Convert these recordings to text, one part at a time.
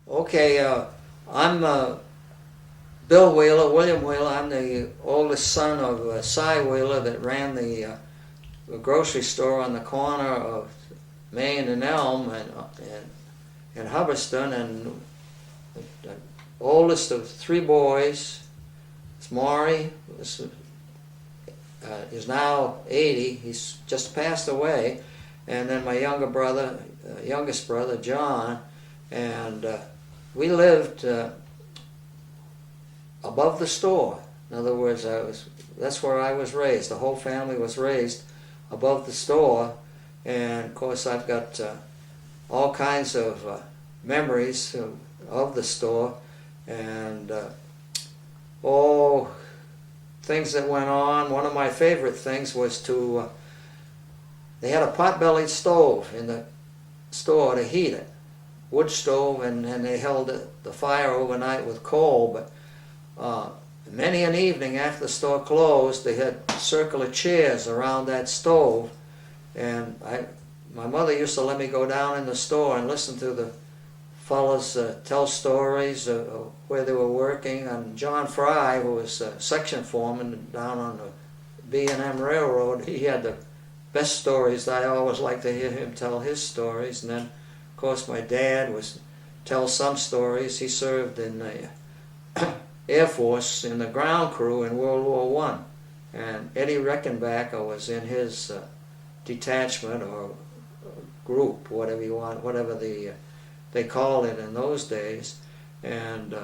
Okay, I'm Bill Wheeler, William Wheeler. I'm the oldest son of Cy Wheeler that ran the grocery store on the corner of Main and Elm and Hubbardston, and the oldest of three boys. It's Maury. Is now 80. He's just passed away. And then my youngest brother, John, and we lived above the store. In other words, that's where I was raised. The whole family was raised above the store, and of course I've got all kinds of memories of the store, and things that went on. One of my favorite things was they had a pot-bellied stove in the store to heat it, wood stove, and they held the fire overnight with coal. But many an evening after the store closed, they had a circle of chairs around that stove, and my mother used to let me go down in the store and listen to the fellows tell stories of where they were working. And John Fry, who was section foreman down on the B&M Railroad, he had the best stories. I always liked to hear him tell his stories. And then, of course, my dad was tell some stories. He served in the Air Force in the ground crew in World War One, and Eddie Reckenbacker was in his detachment or group, whatever you want, whatever they called it in those days. And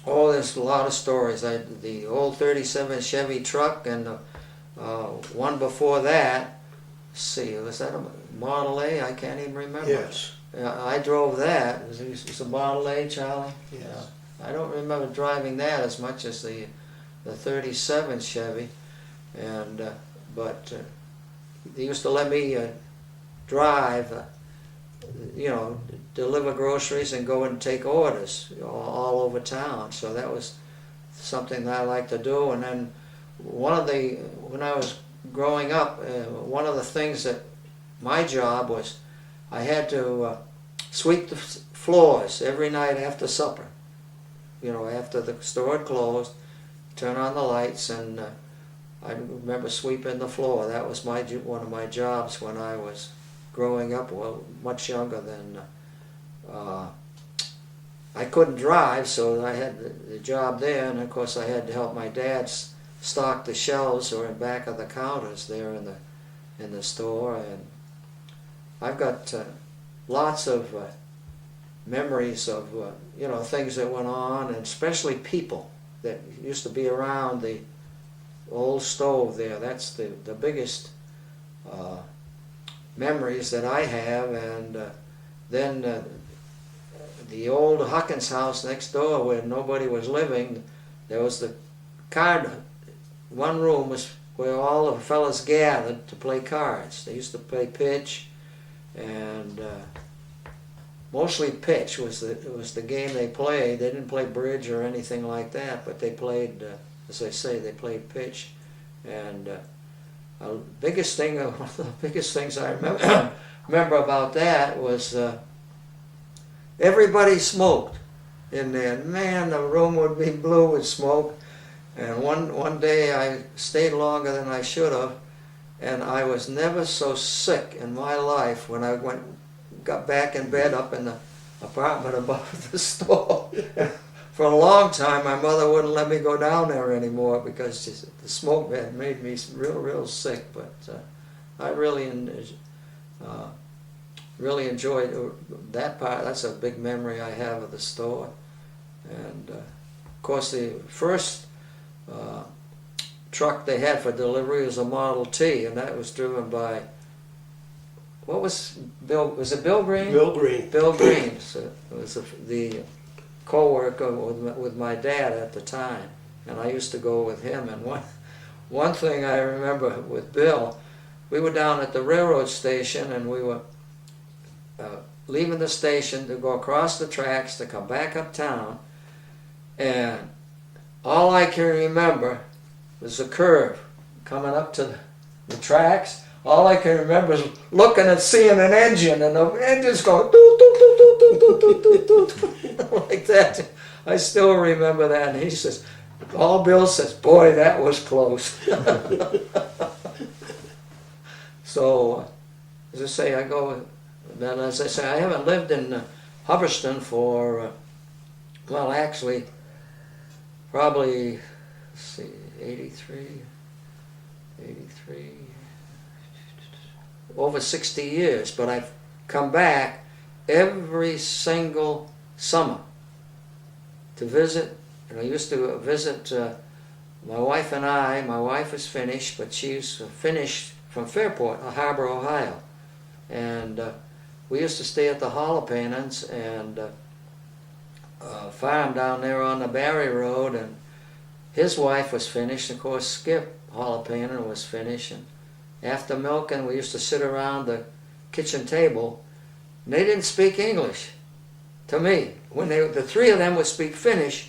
there's a lot of stories. The old 37 Chevy truck, and the one before that, let's see, was that a Model A? I can't even remember. Yes. I drove that. It was a Model A, Charlie? Yes. I don't remember driving that as much as the 37 Chevy, and but they used to let me drive, deliver groceries and go and take orders all over town. So that was something that I liked to do. And then when I was growing up, one of the things that my job was, I had to sweep the floors every night after supper. After the store had closed, turn on the lights, and I remember sweeping the floor. That was one of my jobs when I was growing up. Well, much younger than I couldn't drive, so I had the job there, and of course I had to help my dad stock the shelves or in back of the counters there in the store. And I've got lots of memories of things that went on, and especially people that used to be around the old stove there. That's the biggest memories that I have. And then the old Huckins house next door where nobody was living, there was the card. One room was where all the fellas gathered to play cards. They used to play pitch, and mostly pitch was the game they played. They didn't play bridge or anything like that, but they played, as I say, they played pitch. And one of the biggest things I remember about that was everybody smoked in there. Man, the room would be blue with smoke. And one day I stayed longer than I should have, and I was never so sick in my life when I got back in bed up in the apartment above the store. For a long time, my mother wouldn't let me go down there anymore because the smoke had made me real sick. But I really enjoyed that part. That's a big memory I have of the store. And of course, the first truck they had for delivery was a Model T, and that was driven by, what was Bill? Was it Bill Green? Bill Green. Bill Green. So it was the co-worker with my dad at the time, and I used to go with him. And one thing I remember with Bill, we were down at the railroad station, and we were leaving the station to go across the tracks to come back uptown, and all I can remember was a curve coming up to the tracks. all I can remember is looking and seeing an engine, and the engine's going doot, doot, doot, doot, doot, doot, doot, doot, doot, like that. I still remember that. And he says, all Bill says, boy, that was close. So, as I say, I haven't lived in Hubbardston for, well, actually, probably, let's see, 83, over 60 years, but I've come back every single summer to visit. And I used to visit my wife and I. My wife is Finnish, but she's Finnish from Fairport, Harbor, Ohio. And we used to stay at the Holopainens and farm down there on the Barry Road, and his wife was Finnish. Of course, Skip Holopainen was Finnish. And after milking, we used to sit around the kitchen table, and they didn't speak English to me. When the three of them would speak Finnish,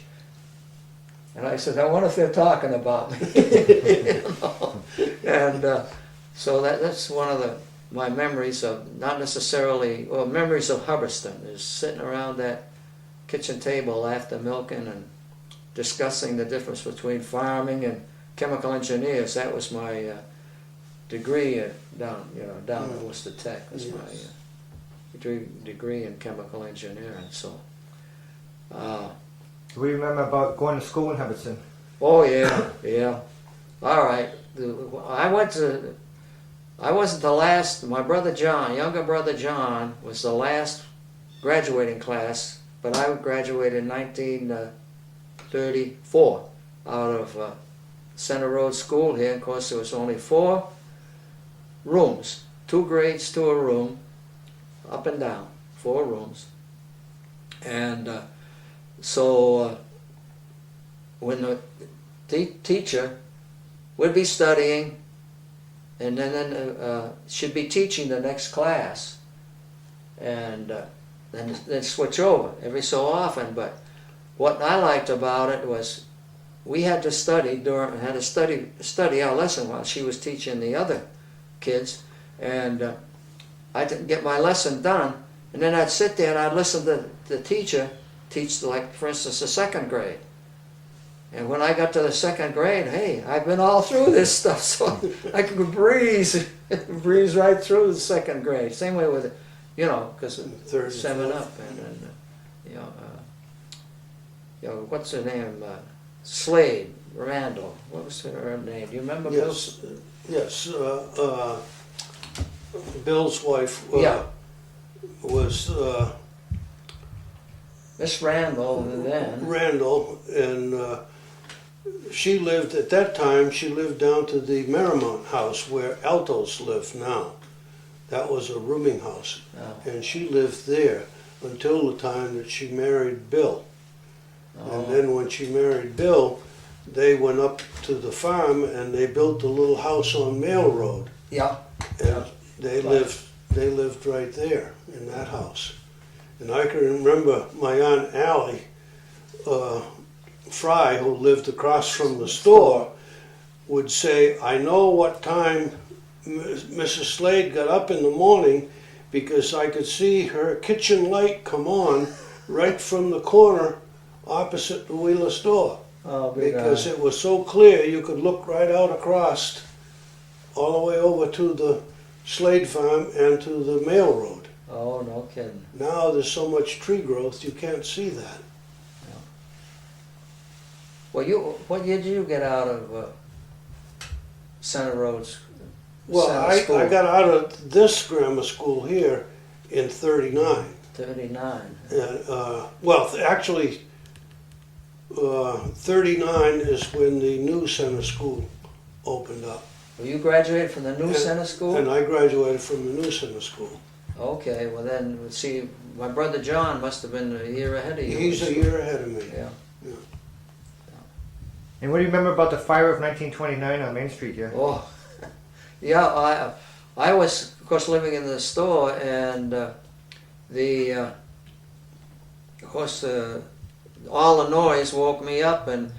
and I said, I wonder if they're talking about me. You know? And so that's one of my memories of, not necessarily, well, memories of Hubbardston, is sitting around that kitchen table after milking and discussing the difference between farming and chemical engineers. That was my degree down at Worcester Tech. Was my degree in chemical engineering. So. Do we remember about going to school in Hubbardston? Oh yeah. All right. I wasn't the last. My brother John, younger brother John, was the last graduating class, but I graduated in 1934 out of Center Road School here. Of course, there was only 4 rooms, 2 grades to a room, up and down, 4 rooms. And so when the teacher would be studying, and then should be teaching the next class, and then switch over every so often. But what I liked about it was we had to study study our lesson while she was teaching the other kids, and I didn't get my lesson done, and then I'd sit there and I'd listen to the teacher teach, like, for instance, the 2nd grade. And when I got to the 2nd grade, hey, I've been all through this stuff, so I could breeze right through the 2nd grade. Same way with, because 7 up, and then, what's her name? Slade, Randall. What was her name? Do you remember? Yes, yes. Bill's wife was Miss Randall then. Randall, and she lived, at that time, she lived down to the Marymount house where Altos live now. That was a rooming house. Oh. And she lived there until the time that she married Bill. Oh. And then when she married Bill, they went up to the farm and they built a little house on Mail Road. Yeah. And they lived right there in that house. And I can remember my Aunt Allie Fry, who lived across from the store, would say, I know what time Mrs. Slade got up in the morning because I could see her kitchen light come on right from the corner opposite the Wheeler store. Oh, because it was so clear you could look right out across all the way over to the Slade farm and to the Mail Road. Oh, no kidding. Now there's so much tree growth you can't see that. Yeah. Well, what year did you get out of Center Roads? Well, I got out of this grammar school here in 39. 39. Actually, 39 is when the new center school opened up. Well, you graduated from the new center school? And I graduated from the new center school. Okay, well then, let's see, my brother John must have been a year ahead of you. He's a year ahead of me. Yeah. And what do you remember about the fire of 1929 on Main Street here? Oh, yeah, I was, of course, living in the store, and of course, all the noise woke me up, and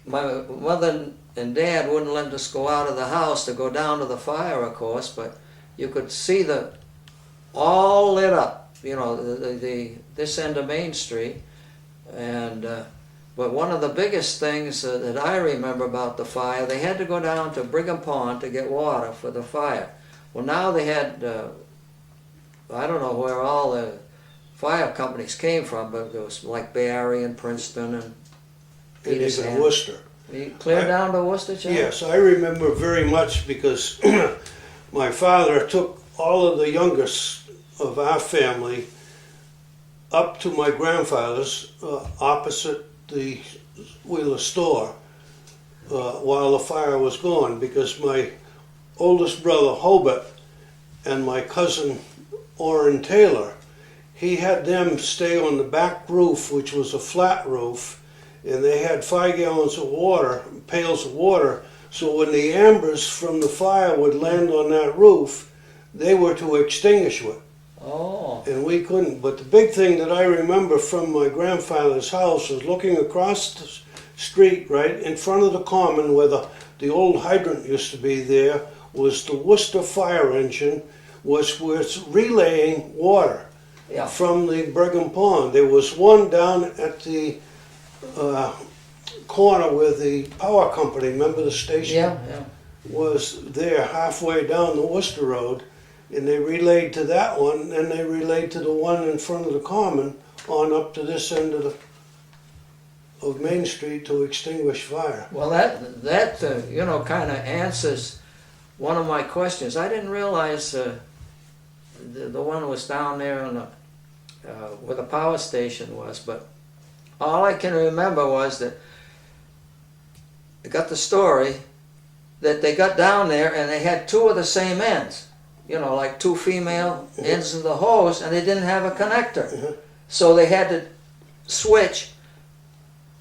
my mother and Dad wouldn't let us go out of the house to go down to the fire, of course, but you could see all lit up, you know, this end of Main Street. And but one of the biggest things that I remember about the fire, they had to go down to Brigham Pond to get water for the fire. Well, now they had, I don't know where all the fire companies came from, but there was like Barry and Princeton and And even Peterson. Worcester. You clear down to Worcester, John? Yes, I remember very much because my father took all of the youngest of our family up to my grandfather's opposite the Wheeler store while the fire was going, because my oldest brother Hobart and my cousin Orrin Taylor, he had them stay on the back roof, which was a flat roof, and they had 5 gallons of water, pails of water, so when the embers from the fire would land on that roof, they were to extinguish it. Oh. And we couldn't. But the big thing that I remember from my grandfather's house was looking across the street, right in front of the common where the old hydrant used to be there, was the Worcester fire engine, was relaying water Yeah. from the Brigham Pond. There was one down at the corner where the power company, remember the station? Yeah. Was there halfway down the Worcester Road, and they relayed to that one, and they relayed to the one in front of the common on up to this end of Main Street to extinguish fire. Well, that you know, kind of answers one of my questions. I didn't realize the one was down there on where the power station was, but all I can remember was that I got the story that they got down there and they had two of the same ends, you know, like two female ends of the hose, and they didn't have a connector. So they had to switch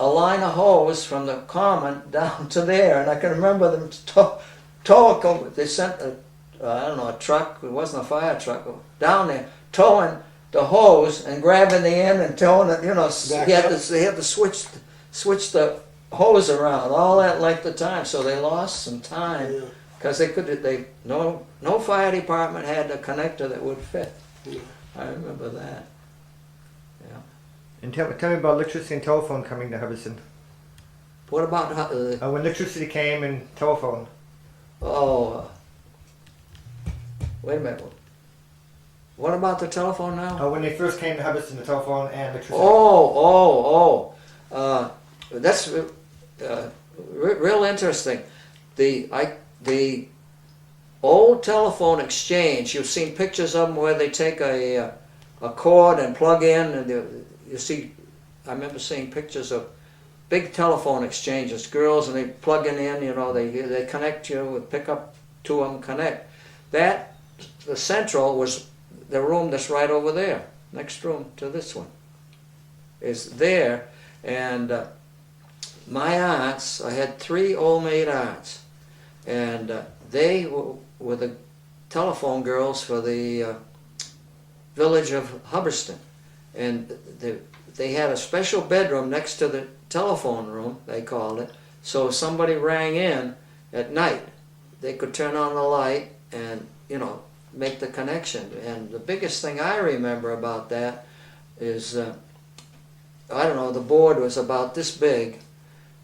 a line of hose from the common down to there, and I can remember them they sent a truck, it wasn't a fire truck, down there, towing the hose and grabbing the end and towing it, you know, they had to switch the hose around all that length of time, so they lost some time because no fire department had a connector that would fit. I remember that. Yeah. And tell me about electricity and telephone coming to Hubbardston. What about When electricity came and telephone. Wait a minute. What about the telephone now? When they first came to Hubbardston, the telephone and electricity. That's real interesting. The old telephone exchange, you've seen pictures of them where they take a cord and plug in, and you see, I remember seeing pictures of big telephone exchanges, girls, and they plug it in, you know, they connect you with, pick up two of them, connect. The central was the room that's right over there, next room to this one, is there. And my aunts, I had 3 old maid aunts, and they were the telephone girls for the village of Hubbardston. And they had a special bedroom next to the telephone room, they called it, so if somebody rang in at night, they could turn on the light and, you know, make the connection. And the biggest thing I remember about that is, I don't know, the board was about this big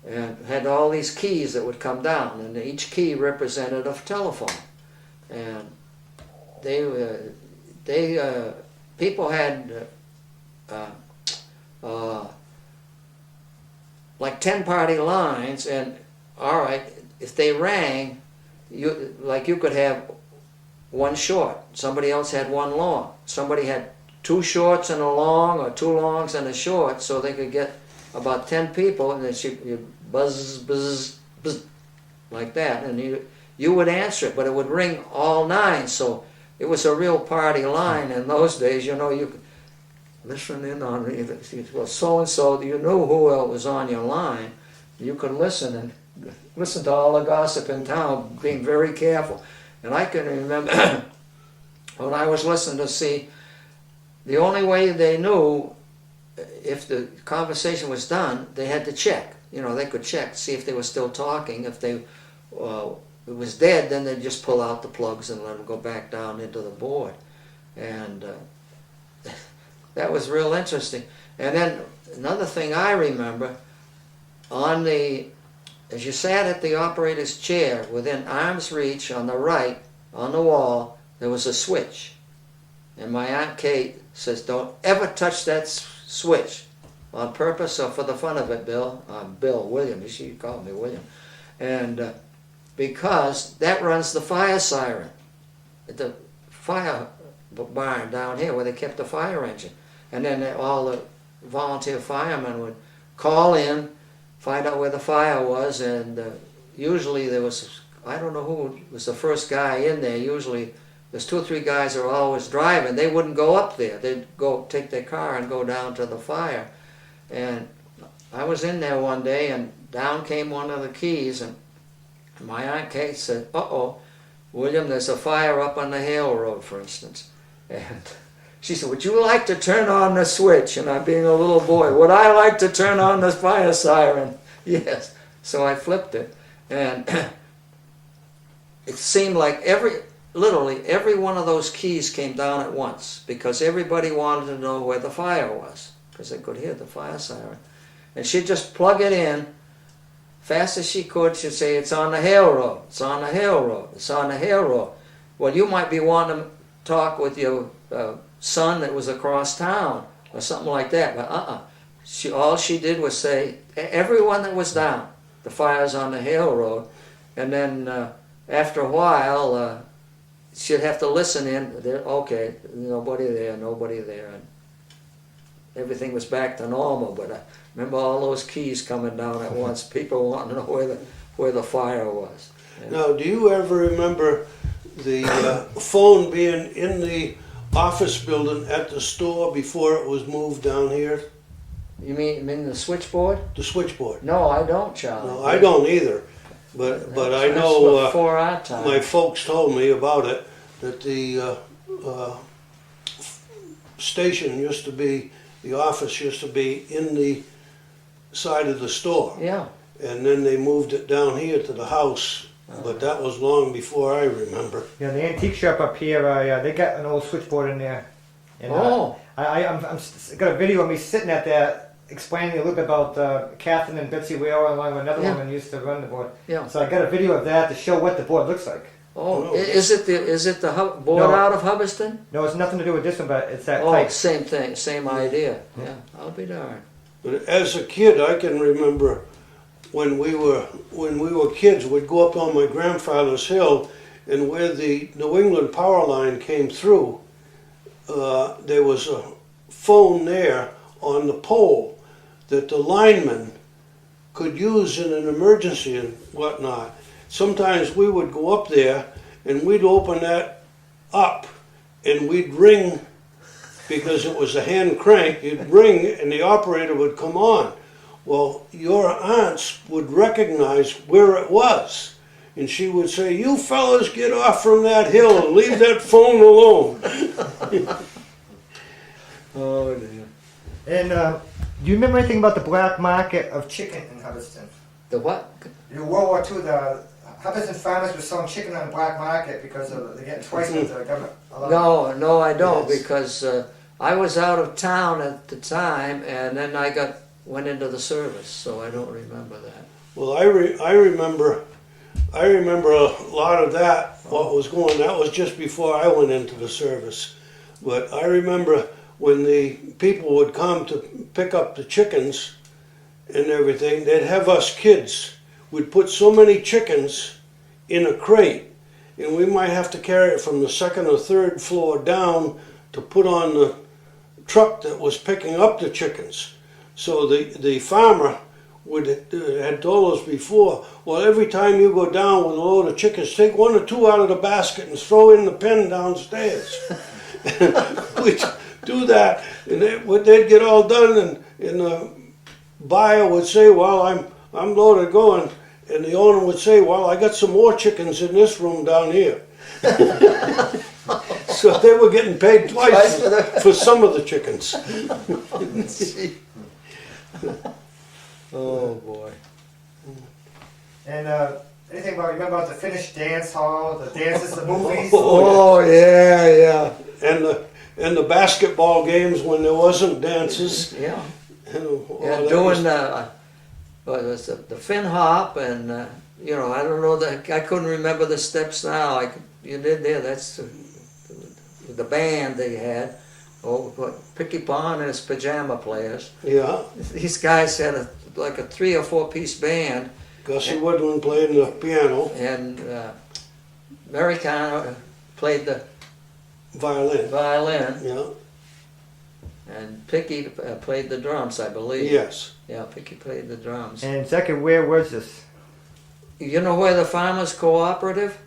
and had all these keys that would come down, and each key represented a telephone. And people had like 10-party lines, and all right, if they rang, you could have one short, somebody else had one long, somebody had 2 shorts and a long, or 2 longs and a short, so they could get about 10 people, and then you buzz, buzz, buzz, like that, and you would answer it, but it would ring all 9, so it was a real party line in those days. You know, you could listen in on, well, so-and-so, you knew who was on your line. You could listen to all the gossip in town, being very careful. And I can remember when I was listening to see, the only way they knew if the conversation was done, they had to check. they could check, see if they were still talking. If they it was dead, then they'd just pull out the plugs and let them go back down into the board. And that was real interesting. And then another thing I remember, as you sat at the operator's chair, within arm's reach on the right, on the wall, there was a switch. And my Aunt Kate says, don't ever touch that switch, on purpose or for the fun of it, Bill. William, she called me William. And because that runs the fire siren at the fire barn down here where they kept the fire engine. And then all the volunteer firemen would call in, find out where the fire was, and usually there was, I don't know who was the first guy in there. Usually there's 2 or 3 guys that are always driving. They wouldn't go up there. They'd go take their car and go down to the fire. And I was in there one day, and down came one of the keys, and my Aunt Kate said, uh-oh, William, there's a fire up on the Hale Road, for instance. And she said, would you like to turn on the switch? And I, being a little boy, would I like to turn on the fire siren? Yes. So I flipped it. And it seemed like literally every one of those keys came down at once, because everybody wanted to know where the fire was, because they could hear the fire siren. And she'd just plug it in fast as she could. She'd say, it's on the Hale Road, it's on the Hale Road, it's on the Hale Road. Well, you might be wanting to talk with your son that was across town or something like that, but all she did was say, everyone that was down, the fire's on the Hale Road. And then after a while, she'd have to listen in. Okay, nobody there, and everything was back to normal. But I remember all those keys coming down at once. People wanting to know where the fire was. And now, do you ever remember the phone being in the office building at the store before it was moved down here? You mean the switchboard? The switchboard. No, I don't, Charlie. No, I don't either. But I That's know before our time. my folks told me about it, that the station used to be, the office used to be in the side of the store. Yeah. And then they moved it down here to the house, but that was long before I remember. Yeah, the antique shop up here, they got an old switchboard in there. And, I'm got a video of me sitting at that, explaining a little bit about Catherine and Betsy Whale, along with another woman used to run the board. Yeah. So I got a video of that to show what the board looks like. Oh, is it the board out of Hubbardston? No, it's nothing to do with this one, but it's that Oh, type. same thing, same idea. Yeah, I'll be darned. But as a kid, I can remember when we were kids, we'd go up on my grandfather's hill, and where the New England power line came through, there was a phone there on the pole that the linemen could use in an emergency and whatnot. Sometimes we would go up there and we'd open that up and we'd ring, because it was a hand crank, you'd ring and the operator would come on. Well, your aunts would recognize where it was, and she would say, you fellas get off from that hill and leave that phone alone. Oh dear. And do you remember anything about the black market of chicken in Hubbardston? The what? In World War II, the Hubbardston farmers were selling chicken on the black market because they're getting twice what the government allowed. No, I don't, Yes. because I was out of town at the time, and then I went into the service, so I don't remember that. Well, I remember a lot of that, what was going, that was just before I went into the service. But I remember when the people would come to pick up the chickens and everything, they'd have us kids. We'd put so many chickens in a crate, and we might have to carry it from the second or third floor down to put on the truck that was picking up the chickens. So the farmer had told us before, well, every time you go down with a load of chickens, take 1 or 2 out of the basket and throw in the pen downstairs. We'd do that, and they'd get all done, and the buyer would say, well, I'm loaded going, and the owner would say, well, I got some more chickens in this room down here. So they were getting paid twice for some of the chickens. Oh boy. And anything about remember about the Finnish dance hall, the dances, the movies? Oh yeah, yeah. And the basketball games when there wasn't dances. Yeah. And all Yeah, that doing was- what was the fin hop and you know, I don't know I couldn't remember the steps now. You did there. That's the band they had. Oh, what, Picky Pond and his pajama players. yeah. These guys had like a 3 or 4 piece band, Gussie Woodland played the piano, and Americano played the violin. violin, Yeah. and Picky played the drums, I believe. Yes. Yeah, Picky played the drums. And second, where was this? You know where the Farmers Cooperative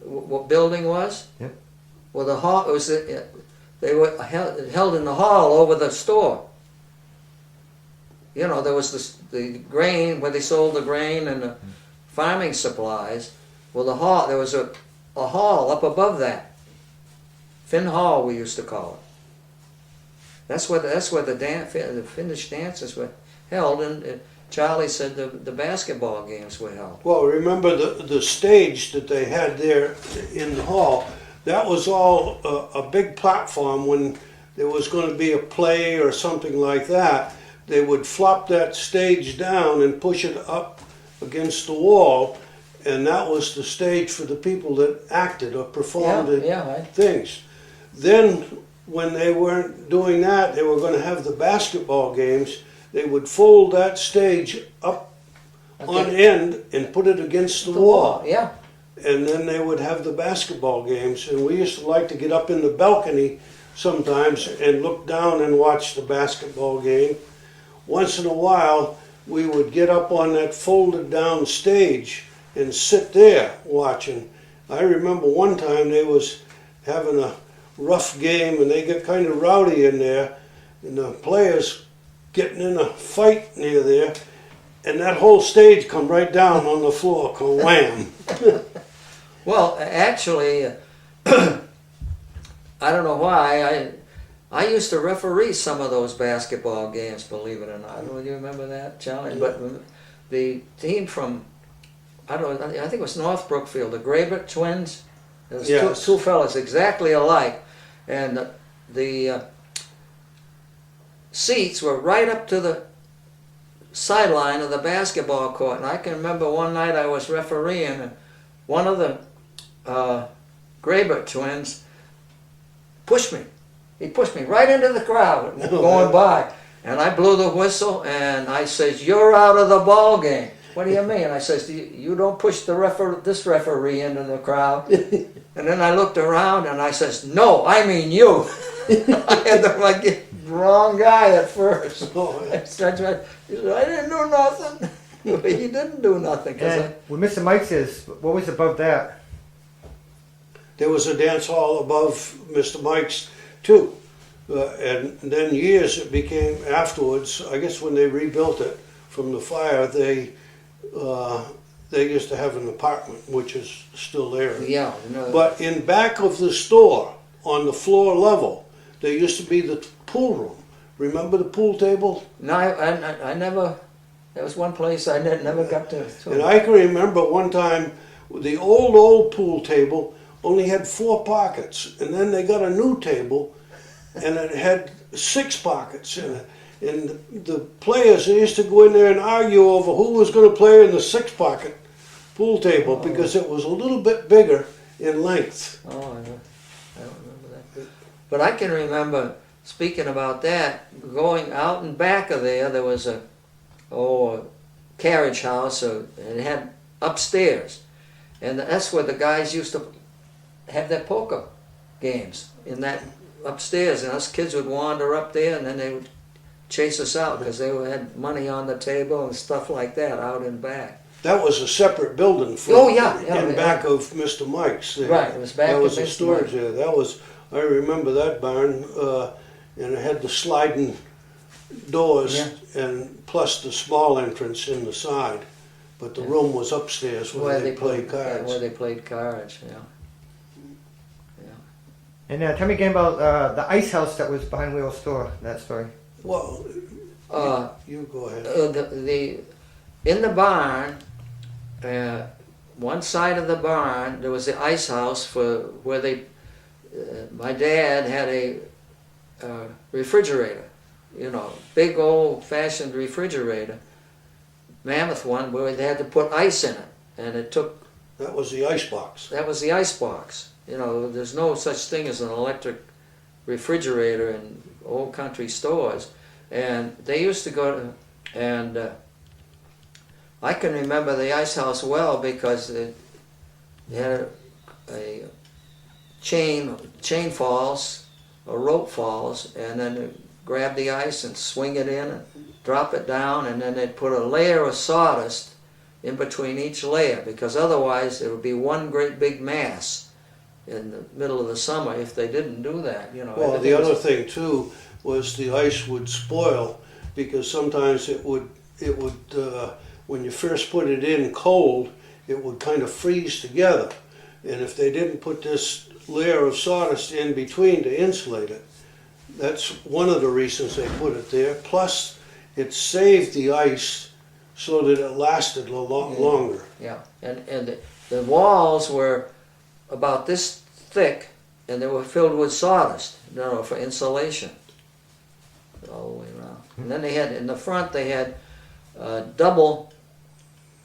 what building was? Yep. Well, the hall it was. They were held in the hall over the store. You know, there was the grain where they sold the grain and the farming supplies. Well, the hall there was a hall up above that. Finn Hall, we used to call it. That's where the Finnish dances were held, and Charlie said the basketball games were held. Well, remember the stage that they had there in the hall, that was all a big platform. When there was going to be a play or something like that, they would flop that stage down and push it up against the wall, and that was the stage for the people that acted or performed things. Then when they weren't doing that, they were going to have the basketball games. They would fold that stage up on end and put it against the wall. Yeah. And then they would have the basketball games. And we used to like to get up in the balcony sometimes and look down and watch the basketball game. Once in a while, we would get up on that folded down stage and sit there watching. I remember one time they was having a rough game and they got kind of rowdy in there, and the players getting in a fight near there, and that whole stage come right down on the floor, wham. Well, actually, I don't know why. I used to referee some of those basketball games, believe it or not. Do you remember that, Charlie? But the team from, I think it was North Brookfield, the Graybert twins. There was two fellas exactly alike, and the seats were right up to the sideline of the basketball court. And I can remember one night I was refereeing, and one of the Graybert twins pushed me. He pushed me right into the crowd going by. And I blew the whistle, and I says, "You're out of the ball game." "What do you mean?" I says, "You don't push this referee into the crowd." And then I looked around, and I says, "No, I mean you." I had the wrong guy at first. He said, "I didn't do nothing." He didn't do nothing. Where Mr. Mike's is, what was above that? There was a dance hall above Mr. Mike's too. And then years it became afterwards, I guess when they rebuilt it from the fire, they used to have an apartment, which is still there. Yeah. No. But in back of the store, on the floor level, there used to be the pool room. Remember the pool table? No, I never. There was one place I never got to. And I can remember one time the old pool table only had 4 pockets, and then they got a new table, and it had 6 pockets in it. And the players, they used to go in there and argue over who was going to play in the 6-pocket pool table because it was a little bit bigger in length. Oh, I don't remember that. But I can remember, speaking about that, going out and back of there was a carriage house, and it had upstairs. And that's where the guys used to have their poker games, in that upstairs. And us kids would wander up there, and then they would chase us out because they had money on the table and stuff like that out in back. That was a separate building in back of Mr. Mike's. There. Right, it was back. That was of a Mr. storage Mike. there. That was, I remember that barn, and it had the sliding doors and plus the small entrance in the side. But the room was upstairs where they played cards. Where they played cards, yeah. And tell me again about the ice house that was behind Wheel's store, that story. Well, You go ahead. In the barn, one side of the barn, there was the ice house for where they. My dad had a refrigerator, you know, big old-fashioned refrigerator, mammoth one, where they had to put ice in it, and it took. That was the ice box. That was the ice box. You know, there's no such thing as an electric refrigerator in old country stores, and they used to go to, and I can remember the ice house well because they had a chain falls, or rope falls, and then they'd grab the ice and swing it in and drop it down, and then they'd put a layer of sawdust in between each layer, because otherwise it would be one great big mass in the middle of the summer if they didn't do that. You know. Well, the other thing too was the ice would spoil, because sometimes it would when you first put it in cold, it would kind of freeze together, and if they didn't put this layer of sawdust in between to insulate it, that's one of the reasons they put it there. Plus, it saved the ice so that it lasted a lot longer. Yeah, and the walls were about this thick, and they were filled with sawdust, you know, for insulation all the way around. And then they had, in the front, they had double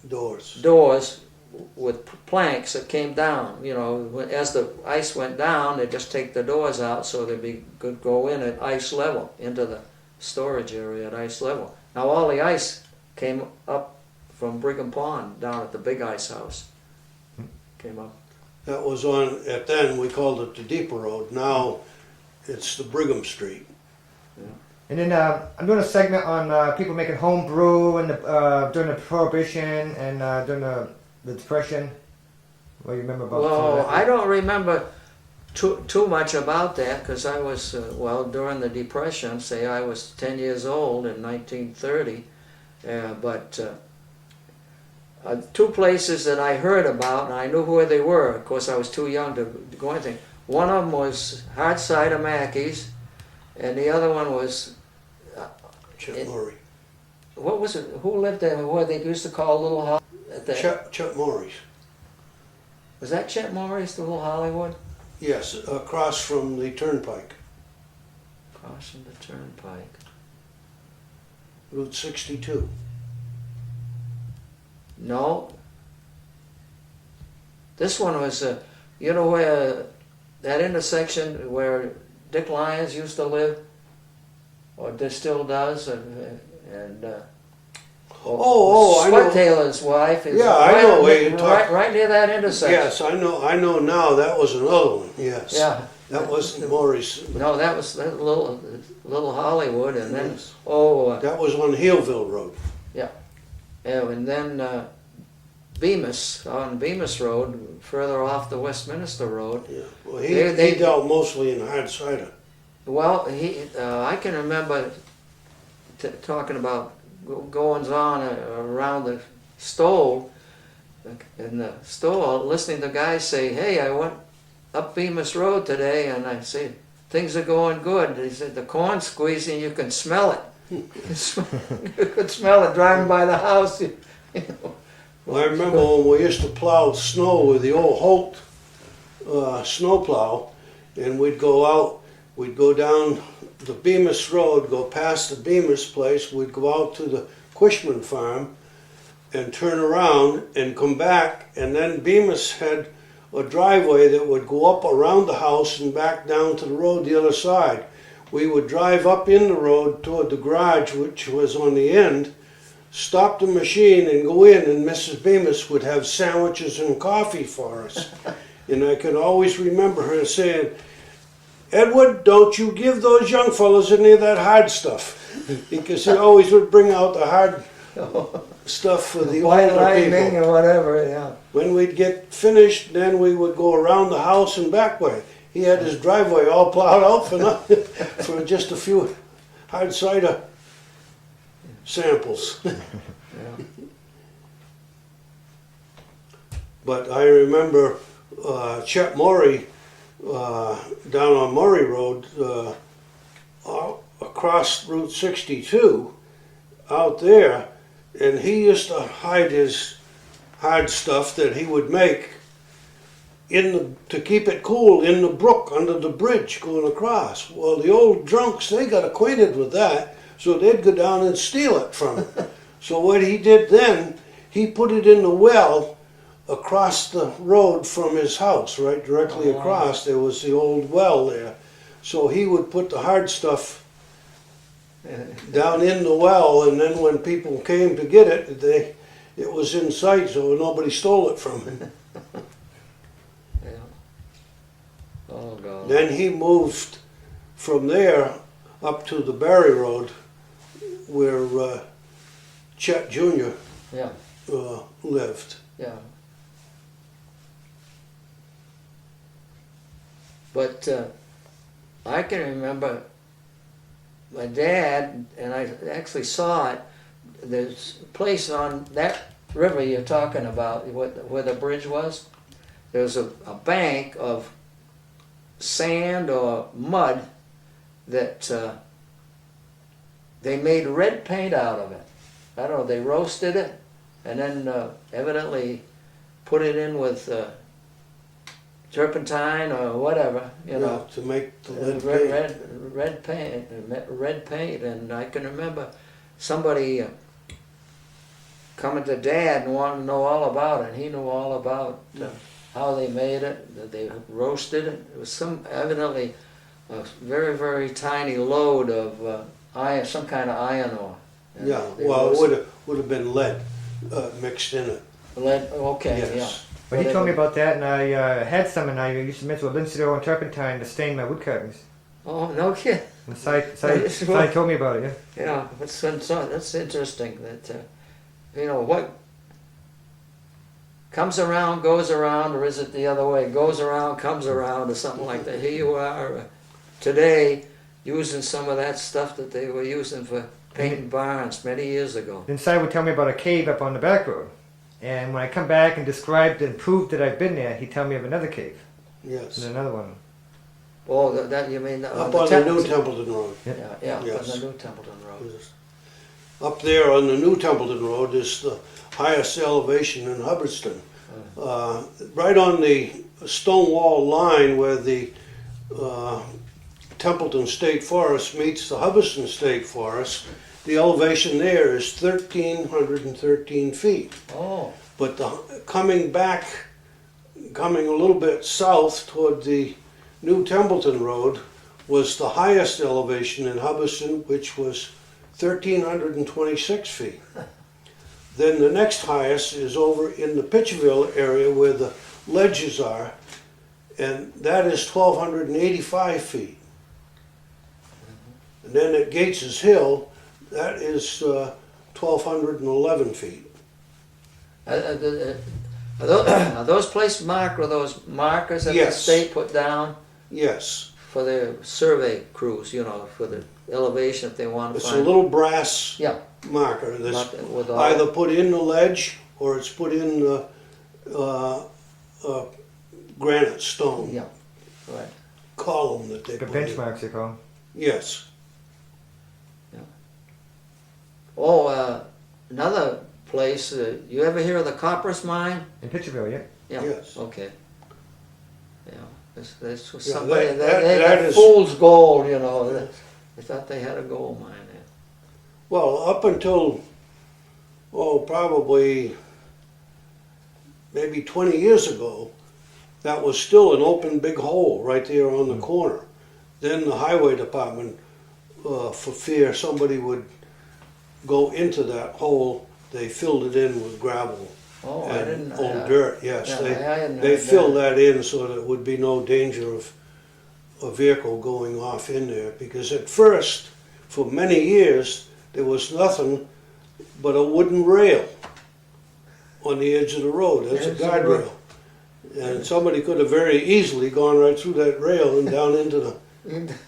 doors with planks that came down. You know, as the ice went down, they just take the doors out so they could go in at ice level, into the storage area at ice level. Now all the ice came up from Brigham Pond down at the big ice house. Came up. That was on, at then we called it the Deeper Road. Now it's the Brigham Street. Yeah. And then I'm doing a segment on people making home brew and during the Prohibition and during the Depression. What do you remember about Well, I don't remember too much about that, because I was, during the Depression, say I was 10 years old in 1930, but two places that I heard about, and I knew where they were. Of course, I was too young to go anything. One of them was Hard Cider Mackey's, and the other one was... Chet Murray. What was it? Who lived there? What they used to call Little Hollywood? Chet Murray's. Was that Chet Morris, the Little Hollywood? Yes, across from the Turnpike. Across from the Turnpike. Route 62. No. This one was, you know where, that intersection where Dick Lyons used to live? Or still does, and I know. Spud Taylor's wife is I know where you're talking. right near that intersection. Yes, I know now. That was another one. Yes. Yeah. That wasn't Murray's. No, that was that little Hollywood, and then Yes. That was on Heelville Road. yeah, and then Bemis on Bemis Road, further off the Westminster Road. Yeah. Well, They he dealt mostly in hard cider. Well, I can remember talking about goings on around the stove, in the store, listening to guys say, "Hey, I went up Bemis Road today, and I say things are going good." They said the corn's squeezing, you can smell it. You could smell it driving by the house. You know. Well, I remember when we used to plow snow with the old Holt snow plow, and we'd go out. We'd go down the Bemis Road, go past the Bemis place, we'd go out to the Cushman farm and turn around and come back, and then Bemis had a driveway that would go up around the house and back down to the road the other side. We would drive up in the road toward the garage, which was on the end, stop the machine and go in, and Mrs. Bemis would have sandwiches and coffee for us. And I could always remember her saying, "Edward, don't you give those young fellows any of that hard stuff," because he always would bring out the hard stuff for the older lightning people. or whatever, yeah. When we'd get finished, then we would go around the house and back way. He had his driveway all plowed out for just a few hard cider samples. Yeah. But I remember Chet Murray down on Murray Road across Route 62. out there, and he used to hide his hard stuff that he would make to keep it cool in the brook under the bridge going across. Well, the old drunks, they got acquainted with that, so they'd go down and steal it from him. So what he did then, he put it in the well across the road from his house, right directly across. There was the old well there. So he would put the hard stuff down in the well, and then when people came to get it, it was in sight, so nobody stole it from him. Yeah. Oh God. Then he moved from there up to the Barry Road, where Chet Jr. Yeah. Lived. Yeah. But I can remember my dad, and I actually saw it. There's a place on that river you're talking about, where the bridge was. There's a bank of sand or mud that they made red paint out of it. I don't know, they roasted it and then evidently put it in with turpentine or whatever, you know, to make the lead paint. red paint. And I can remember somebody coming to Dad and wanting to know all about it. He knew all about how they made it, that they roasted it. It was evidently a very, very tiny load of iron, some kind of iron ore. And Yeah, they well, roasted it would have been lead mixed in it. lead. Okay, Yes. yeah. But he told me about that, and I had some, and I used to mix with linseed oil and turpentine to stain my wood carvings. Oh, no kidding. And Si told me about it, yeah. Yeah, that's interesting. That you know what comes around goes around, or is it the other way? Goes around, comes around, or something like that. Here you are today using some of that stuff that they were using for painting barns many years ago. Then Si would tell me about a cave up on the back road. And when I come back and described and proved that I've been there, he'd tell me of another cave. Yes. And another one. Oh, that you mean Up on the New Templeton Road. Yeah, Yes. up on the New Templeton Road. Up there on the New Templeton Road is the highest elevation in Hubbardston. Right on the stone wall line where the Templeton State Forest meets the Hubbardston State Forest, the elevation there is 1,313 feet. Oh, But coming a little bit south toward the New Templeton Road was the highest elevation in Hubbardston, which was 1,326 feet. Then the next highest is over in the Pitcherville area where the ledges are, and that is 1,285 feet. And then at Gates's Hill, that is 1,211 feet. are those places marked, or those markers that the Yes. state put down Yes, for their survey crews? You know, for the elevation if they want to it's a find. little brass Yeah. marker that's With all- either put in the ledge or it's put in the granite stone Yeah. Right. column that they The put in. benchmarks, they call them. Yes. Oh, another place. You ever hear of the Copper's Mine? In Pitcherville, yeah. Yeah. Yes. Okay. Yeah. This was Yeah, somebody that- they that had is- fool's gold. You know, they thought they had a gold mine there. Well, up until, probably maybe 20 years ago, that was still an open big hole right there on the corner. Then the highway department, for fear somebody would go into that hole, they filled it in with gravel Oh, I and didn't. old dirt. Yes, yeah, I hadn't they heard filled that in so that it would be no danger of a vehicle going off in there. Because at first, for many years, there was nothing but a wooden rail on the edge of the road as a Edge of the road. guardrail. And somebody could have very easily gone right through that rail and down into the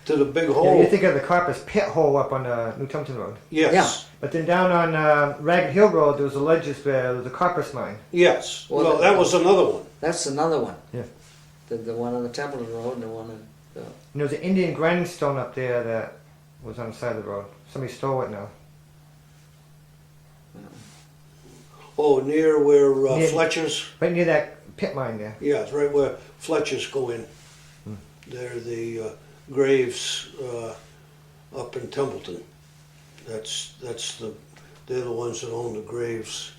to the big Yeah, hole. you think of the Carpus pit hole up on the New Templeton Road. Yes. But then down on Ragged Hill Road, there was a ledges where there was a Carpus mine. Yes. Well, Well, that was another one. That's another one. Yeah. The one on the Templeton Road and the one in. And there was an Indian grinding stone up there that was on the side of the road. Somebody stole it now. Oh, near where Near- Fletcher's. Right near that pit mine there. Yeah, it's right where Fletcher's go in. They're the graves up in Templeton. They're the ones that own the graves,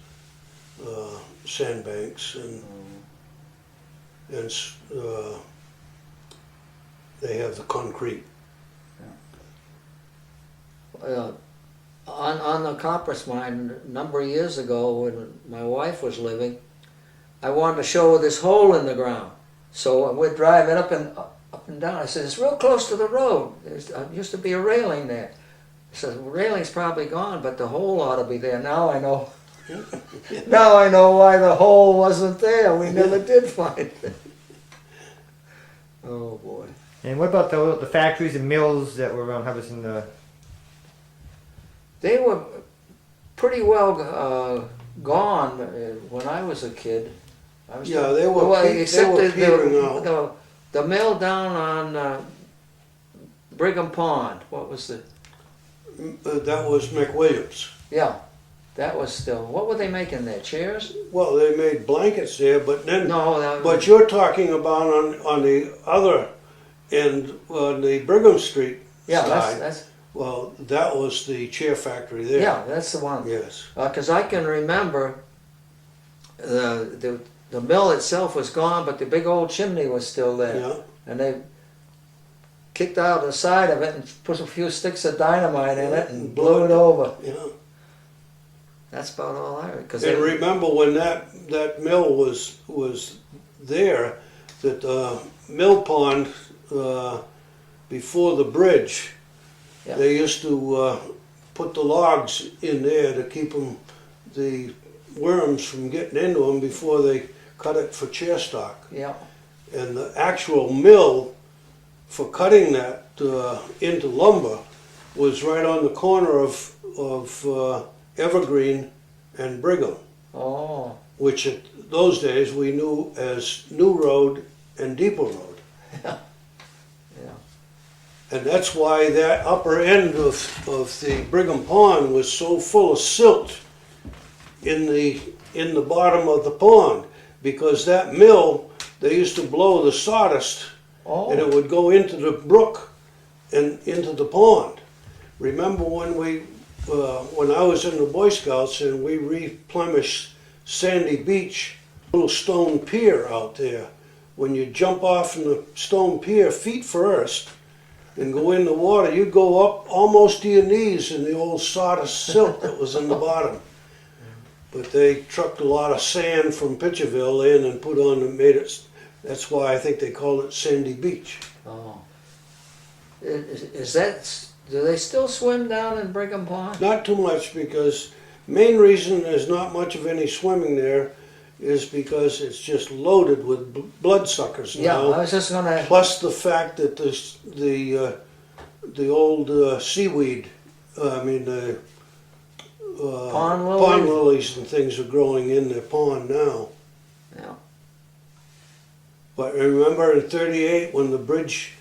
sandbanks, and they have the concrete. On the Copper's mine, a number of years ago when my wife was living, I wanted to show her this hole in the ground. So we're driving up and down. I said, it's real close to the road. There used to be a railing there. I said, the railing's probably gone, but the hole ought to be there. Now I know. Now I know why the hole wasn't there. We never did find it. Oh boy. And what about the factories and mills that were around Hubbardston? They were pretty well gone when I was a kid. Yeah, they were petering out. The mill down on Brigham Pond. What was the? That was McWilliams. Yeah, that was still. What were they making there? Chairs? Well, they made blankets there, but then. No, But you're talking about on the other end, on the Brigham Street yeah, side. that's Well, that was the chair factory there. yeah, that's the one. Yes. Because I can remember the mill itself was gone, but the big old chimney was still there. Yeah. And they kicked out the side of it and put a few sticks of dynamite in it and blew it over. Yeah. That's about all I heard. And remember when that mill was there, that mill pond before the bridge, Yeah. they used to put the logs in there to keep the worms from getting into them before they cut it for chair stock. Yeah. And the actual mill for cutting that into lumber was right on the corner of Evergreen and Brigham, Oh. which at those days we knew as New Road and Depot Road. Yeah. And that's why that upper end of the Brigham Pond was so full of silt in the bottom of the pond, because that mill, they used to blow the sawdust and it Oh. would go into the brook and into the pond. Remember when I was in the Boy Scouts and we replenished Sandy Beach, little stone pier out there. When you jump off from the stone pier feet first and go in the water, you go up almost to your knees in the old sawdust silt that was in the bottom. But they trucked a lot of sand from Pitcherville in and put on and made it. That's why I think they called it Sandy Beach. Oh. Is that? Do they still swim down in Brigham Pond? Not too much, because main reason there's not much of any swimming there is because it's just loaded with bloodsuckers Yeah, now. I was just gonna. Plus the fact that the old seaweed, Pond lilies? pond lilies and things are growing in the pond now. Yeah. But remember in '38 when the bridge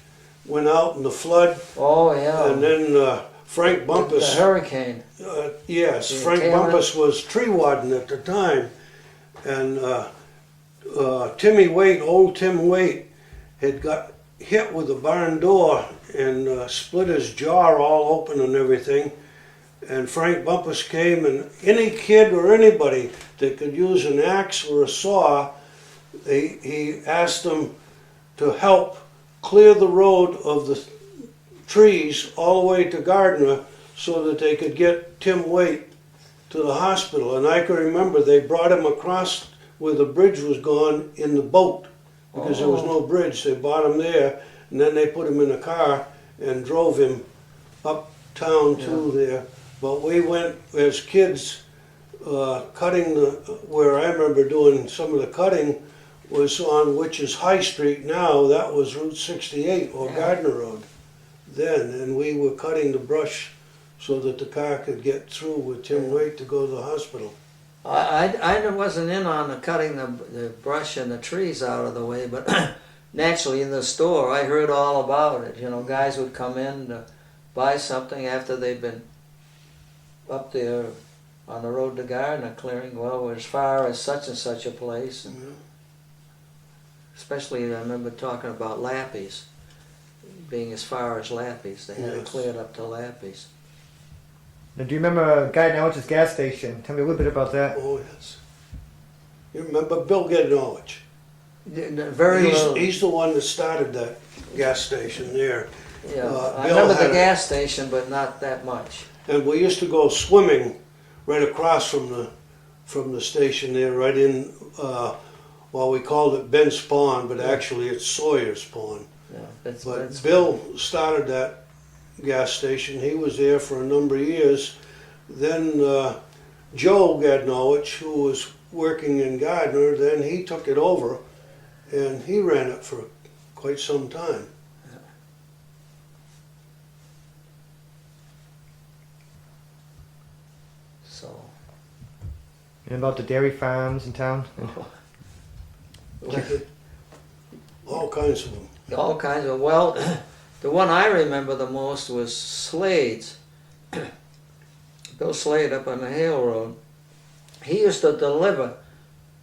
went out in the flood, Oh yeah. and then Frank the Bumpus. hurricane. Yes, Yeah, Frank Taylor. Bumpus was tree warden at the time, and Timmy Waite, old Tim Waite, had got hit with a barn door and split his jaw all open and everything. And Frank Bumpus came, and any kid or anybody that could use an axe or a saw, he asked them to help clear the road of the trees all the way to Gardner so that they could get Tim Waite to the hospital. And I can remember they brought him across where the bridge was gone in the boat, because there was no bridge. They brought him there, and then they put him in a car and drove him uptown to there. But we went as kids cutting where I remember doing some of the cutting was on, which is High Street now. That was Route 68 or Gardner Road then, and we were cutting the brush so that the car could get through with Tim Waite to go to the hospital. I wasn't in on the cutting the brush and the trees out of the way, but naturally in the store I heard all about it. You know, guys would come in to buy something after they'd been up there on the road to Gardner clearing. Well, we're as far as such and such a place. And especially, I remember talking about Lappy's, being as far as Lappy's. They had it cleared up to Lappy's. Now, do you remember Guy Norwich's gas station? Tell me a little bit about that. Oh, yes. You remember Bill Gednowich? Very little. He's the one that started that gas station there. Yeah, I Bill remember had the gas station, but not that much. And we used to go swimming right across from the station there, right in, well, we called it Bent's Pond, but actually it's Sawyer's Pond. Yeah, But Bill started that gas station. He was there for a number of years. Then Joe Gednowich, who was working in Gardner, then he took it over, and he ran it for quite some time. So. And about the dairy farms in town? All kinds of them. All kinds of, well, the one I remember the most was Slade's. Bill Slade up on the Hale Road. He used to deliver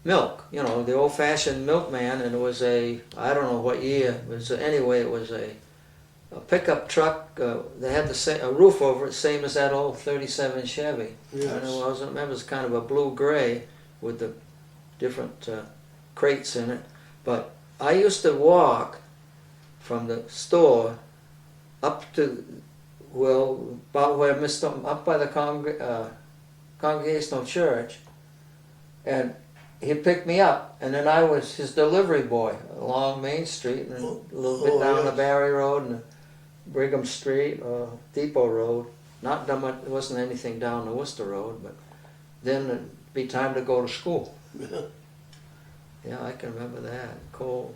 milk, you know, the old-fashioned milkman, and it was a, I don't know what year, it was, anyway, it was a pickup truck. They had a roof over it, same as that old 37 Chevy. Yes. And I remember it was kind of a blue-gray with the different crates in it. But I used to walk from the store up to, well, about where up by the Congregational Church, and he'd pick me up, and then I was his delivery boy along Main Street and a little bit down the Barry Road and Brigham Street, Depot Road. Not that much, it wasn't anything down the Worcester Road, but then it'd be time to go to school. Yeah. Yeah, I can remember that. Cold.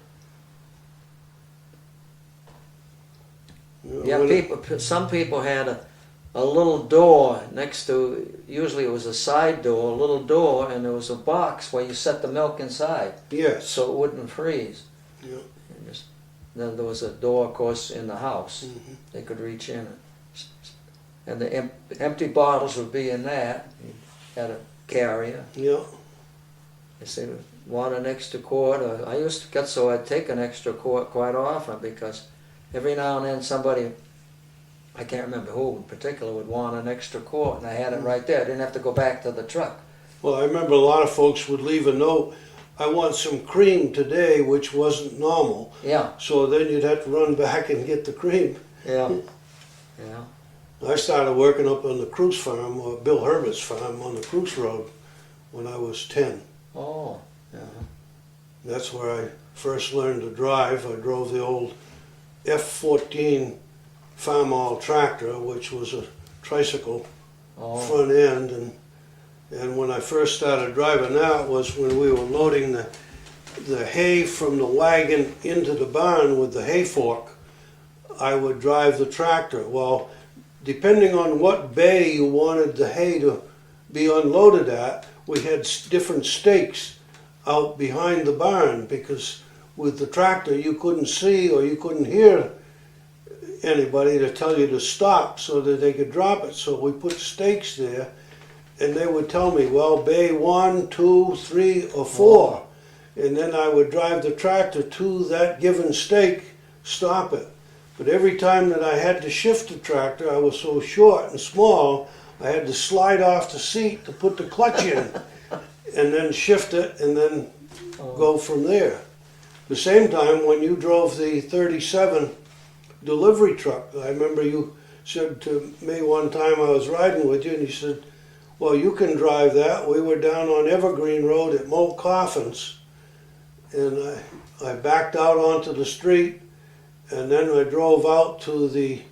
Yeah, some people had a little door next to, usually it was a side door, a little door, and there was a box where you set the milk inside. Yes. So it wouldn't freeze. Yeah. Then there was a door, of course, in the house. Mm-hmm. They could reach in. And the empty bottles would be in that. You had a carrier. Yeah. They said, want an extra quart? I used to get so I'd take an extra quart quite often because every now and then somebody, I can't remember who in particular, would want an extra quart, and I had it right there. I didn't have to go back to the truck. Well, I remember a lot of folks would leave a note, I want some cream today, which wasn't normal. Yeah, So then you'd have to run back and get the cream. yeah, yeah. I started working up on the Cruise farm, or Bill Herbert's farm on the Cruise Road when I was 10. Oh, yeah. That's where I first learned to drive. I drove the old F-14 Farmall tractor, which was a tricycle front end, and when I first started driving that was when we were loading the hay from the wagon into the barn with the hay fork. I would drive the tractor. Well, depending on what bay you wanted the hay to be unloaded at, we had different stakes out behind the barn, because with the tractor you couldn't see or you couldn't hear anybody to tell you to stop so that they could drop it. So we put stakes there, and they would tell me, well, bay 1, 2, 3, or 4. And then I would drive the tractor to that given stake, stop it. But every time that I had to shift the tractor, I was so short and small, I had to slide off the seat to put the clutch in, and then shift it, and then go from there. The same time when you drove the 37 delivery truck, I remember you said to me one time, I was riding with you, and you said, well, you can drive that. We were down on Evergreen Road at Moe Coffins, and I backed out onto the street, and then I drove out to the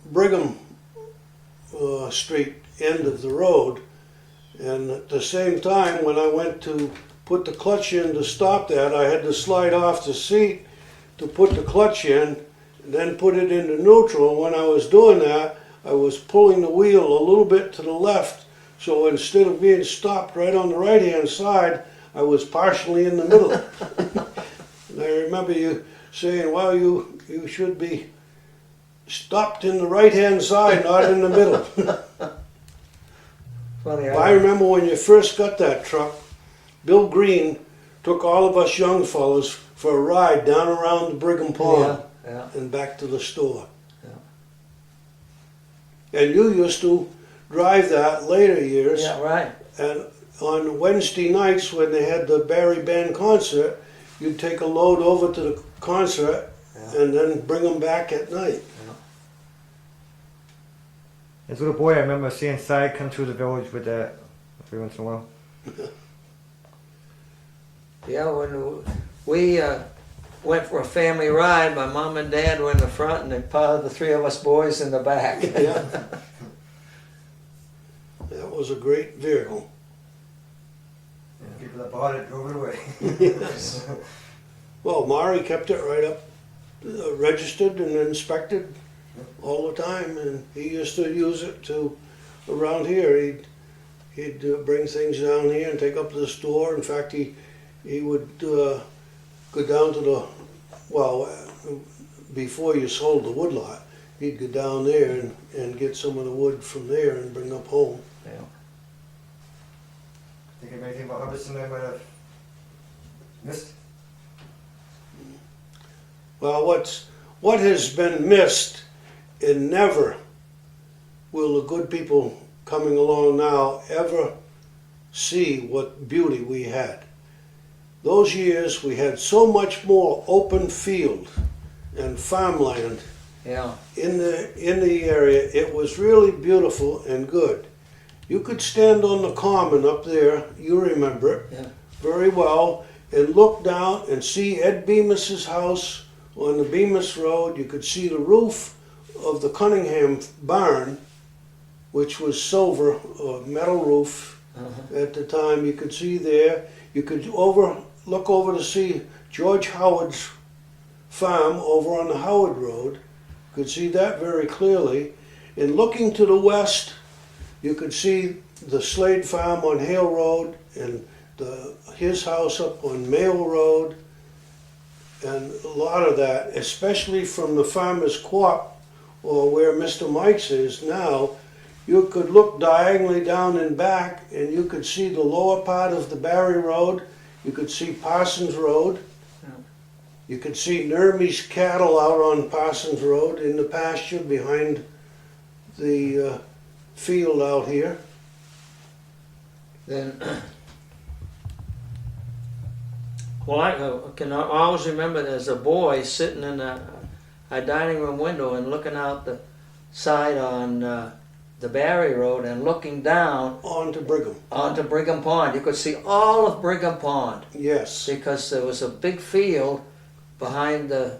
Brigham Street end of the road, and at the same time when I went to put the clutch in to stop that, I had to slide off the seat to put the clutch in, and then put it into neutral. When I was doing that, I was pulling the wheel a little bit to the left, so instead of being stopped right on the right hand side, I was partially in the middle. And I remember you saying, well, you should be stopped in the right hand side, not in the middle. Funny. I remember when you first got that truck, Bill Green took all of us young fellas for a ride down around the Brigham Pond Yeah. and back to the store. Yeah. And you used to drive that later years. Yeah, right. And on Wednesday nights when they had the Barry Band concert, you'd take a load over to the concert and then bring them back at night. As a little boy, I remember seeing Si come through the village with that every once in a while. Yeah, when we went for a family ride, my mom and dad were in the front and then piled the three of us boys in the back. Yeah. That was a great vehicle. People that bought it drove it away. Yes. Well, Mari kept it right up, registered and inspected all the time, and he used to use it to around here. He'd bring things down here and take up to the store. In fact, he would go down to before you sold the woodlot, he'd go down there and get some of the wood from there and bring up home. Yeah. Think of anything about Hubbardson I might have missed? Well, what has been missed, and never will the good people coming along now ever see what beauty we had. Those years we had so much more open field and farmland Yeah. in the area. It was really beautiful and good. You could stand on the common up there, you remember it Yeah. very well, and look down and see Ed Bemis's house on the Bemis Road. You could see the roof of the Cunningham barn, which was silver, or metal roof at the time. You could see there. You could look over to see George Howard's farm over on the Howard Road. You could see that very clearly. And looking to the west, you could see the Slade farm on Hale Road and his house up on Mail Road, and a lot of that, especially from the Farmer's Co-op, or where Mr. Mike's is now. You could look diagonally down and back, and you could see the lower part of the Barry Road. You could see Parsons Road. Yeah. You could see Nermy's cattle out on Parsons Road in the pasture behind the field out here. Then, well, I can always remember as a boy sitting in a dining room window and looking out the side on the Barry Road and looking down On to Brigham. onto Brigham Pond. You could see all of Brigham Pond Yes. because there was a big field behind the.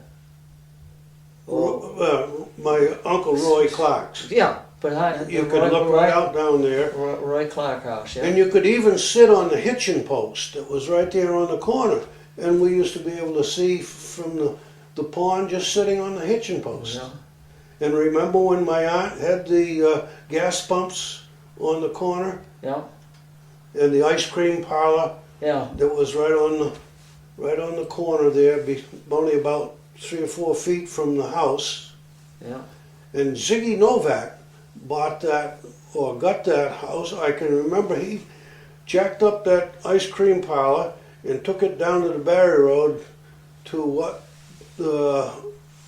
My Uncle Roy Clark's. Yeah, behind. You could look right out down there. Roy Clark House. Yeah. And you could even sit on the hitching post that was right there on the corner. And we used to be able to see from the pond just sitting on the hitching post. Yeah. And remember when my aunt had the gas pumps on the corner Yeah. and the ice cream parlor Yeah. that was right on the corner there, only about 3 or 4 feet from the house. Yeah. And Ziggy Novak bought that or got that house. I can remember he jacked up that ice cream parlor and took it down to the Barry Road to what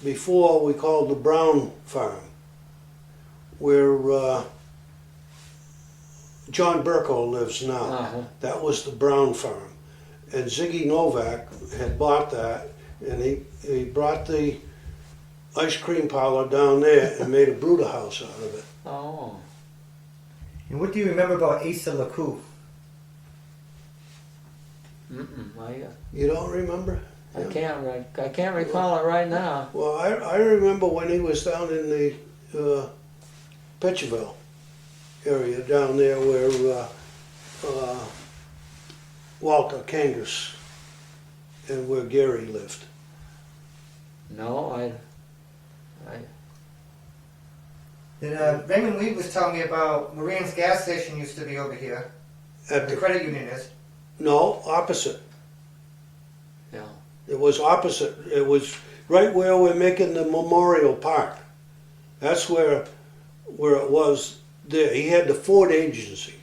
before we called the Brown Farm, where John Burko lives now. Uh-huh. That was the Brown Farm. And Ziggy Novak had bought that, and he brought the ice cream parlor down there and made a brewder house out of it. Oh. And what do you remember about Asa LeCoux? You don't remember? I can't recall it right now. Well, I remember when he was down in the Petcherville area down there where Walter Kangas and where Gary lived. No, I. Then Raymond Lee was telling me about Marian's gas station used to be over here. At The the, credit union is. no, opposite. Yeah. It was opposite. It was right where we're making the Memorial Park. That's where it was there. He had the Ford agency.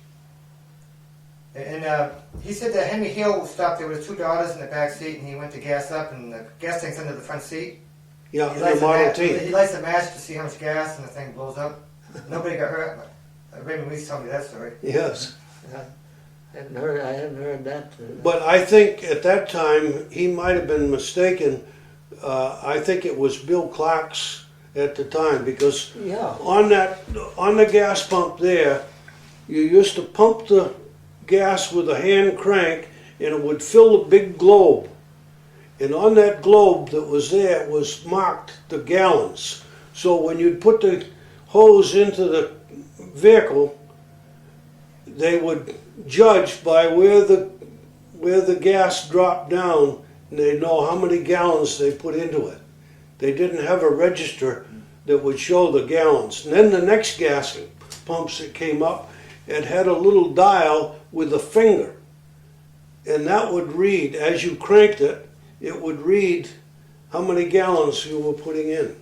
And he said that Henry Hill stopped there with his 2 daughters in the back seat, and he went to gas up, and the gas tank's under the front seat. Yeah, He the lights Model match, T. he lights a match to see how much gas, and the thing blows up. Nobody got hurt. Raymond Reese told me that story. Yes. I hadn't heard that. But I think at that time, he might have been mistaken. I think it was Bill Clark's at the time, because Yeah. on the gas pump there, you used to pump the gas with a hand crank, and it would fill a big globe. And on that globe that was there was marked the gallons. So when you'd put the hose into the vehicle, they would judge by where the gas dropped down, and they'd know how many gallons they put into it. They didn't have a register that would show the gallons. And then the next gas pumps that came up, it had a little dial with a finger. And that would read, as you cranked it, it would read how many gallons you were putting in.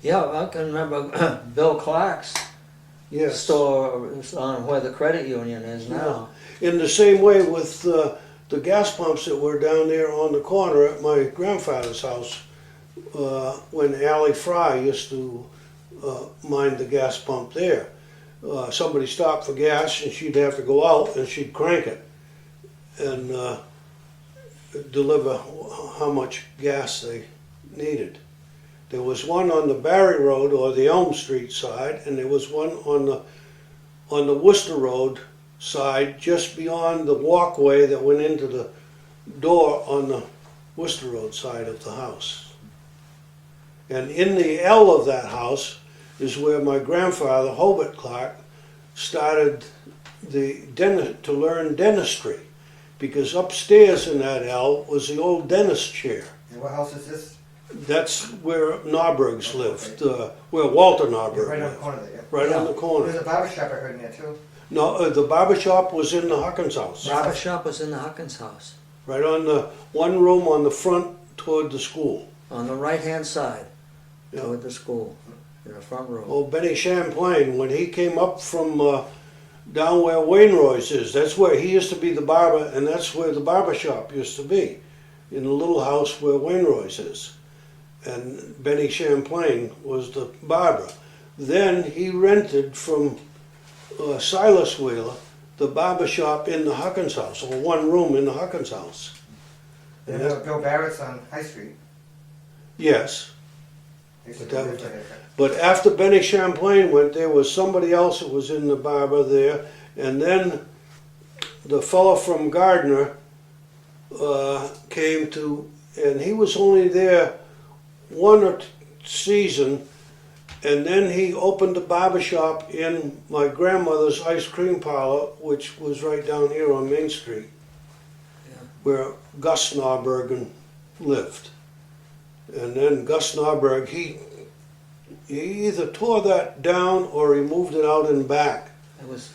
Yeah, I can remember Bill Clark's Yes. store on where the credit union is now. In the same way with the gas pumps that were down there on the corner at my grandfather's house, when Allie Fry used to mind the gas pump there. Somebody stopped for gas, and she'd have to go out, and she'd crank it and deliver how much gas they needed. There was one on the Barry Road or the Elm Street side, and there was one on the Worcester Road side, just beyond the walkway that went into the door on the Worcester Road side of the house. And in the L of that house is where my grandfather, Hobart Clark, started to learn dentistry, because upstairs in that L was the old dentist chair. And what house is this? That's where Norbergs lived, where Walter Norberg Right on the lived. corner there. Right on the There's corner. a barber shop I heard in there too. No, the barber shop was in the Huckins house. Barber shop was in the Huckins house, Right on the one room on the front toward the school. on the right-hand side, Yeah. toward the school, in the front room. Oh, Benny Champlain, when he came up from down where Wainwright's is, that's where he used to be the barber, and that's where the barber shop used to be, in the little house where Wainwright's is. And Benny Champlain was the barber. Then he rented from Silas Wheeler the barber shop in the Huckins house, or one room in the Huckins house. And then Bill Barrett's on High Street. Yes. They used to But that live was- there. But after Benny Champlain went, there was somebody else that was in the barber there, and then the fellow from Gardner came to, and he was only there one season, and then he opened a barber shop in my grandmother's ice cream parlor, which was right down here on Main Street, where Gus Norberg lived. And then Gus Norberg, he either tore that down or he moved it out in back. It was,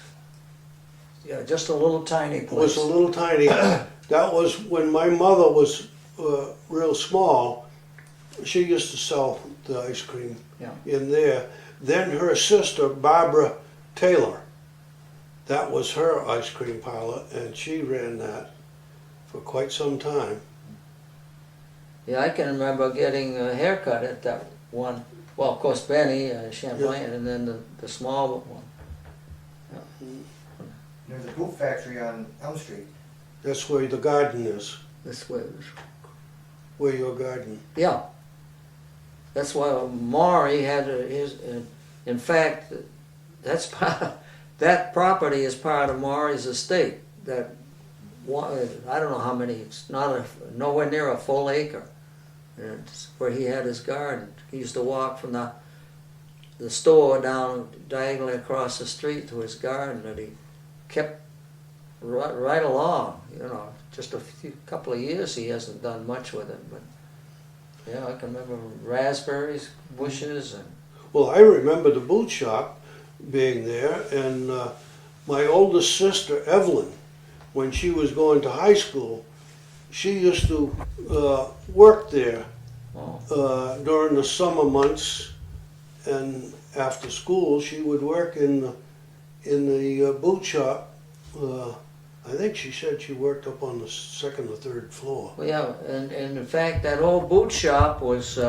yeah, just a little tiny It was place. a little tiny. That was when my mother was real small. She used to sell the ice cream Yeah. in there. Then her sister, Barbara Taylor, that was her ice cream parlor, and she ran that for quite some time. Yeah, I can remember getting a haircut at that one. Well, of course, Benny, Champlain, and then the small one. There's a boot factory on Elm Street. That's where the garden is, This way. where your garden. Yeah. That's why Maury had his. In fact, that's part. That property is part of Maury's estate. That one, I don't know how many. It's not nowhere near a full acre. And it's where he had his garden. He used to walk from the store down diagonally across the street to his garden that he kept right along. You know, just a couple of years he hasn't done much with it, but yeah, I can remember raspberries, bushes, and Well, I remember the boot shop being there, and my oldest sister, Evelyn, when she was going to high school, she used to work there during the summer months, and after school she would work in in the boot shop. I think she said she worked up on the second or third floor. Well, yeah, and in fact, that old boot shop was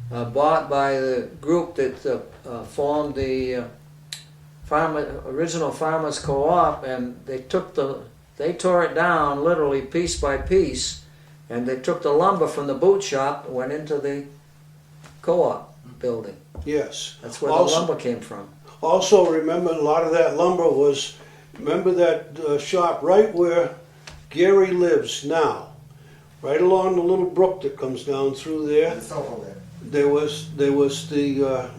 bought by the group that formed the original Farmers Co-op, and they tore it down literally piece by piece, and they took the lumber from the boot shop and went into the co-op building. Yes. That's where the lumber came from. Also, remember, a lot of that lumber was, remember that shop right where Gary lives now, right along the little brook that comes down through there. It's over there. There was the